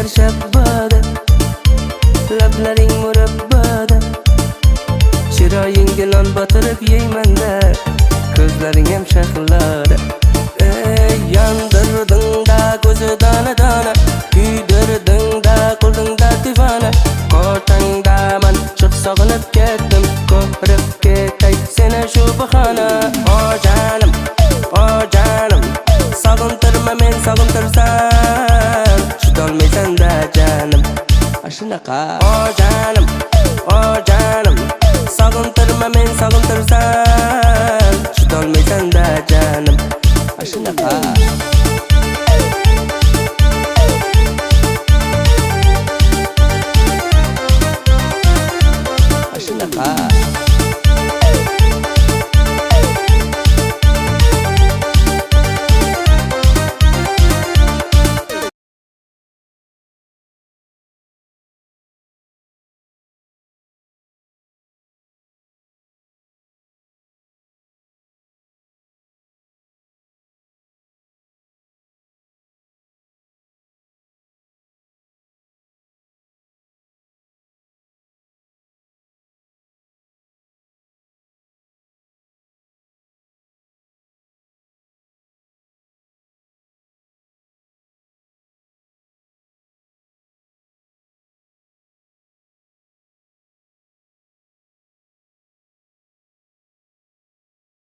Ko'zinglar shabbada, lablaring murabbada, chiroyingga non botirib yeymanda, ko'zlaring ham shahloda. Yandirding-da ko'zi dona-dona, kuydirding-da qo'lingda divona. Qo'rqingda men chiq sog'inib ketdim, ko'rib ketay seni shu bahona. O jonim, sog'intirma men sog'intirsam, chidolmaysan-da jonim. Shunaqa. O jonim, sog'intirma men sog'intirsam, chidolmaysan-da jonim. Shunaqa.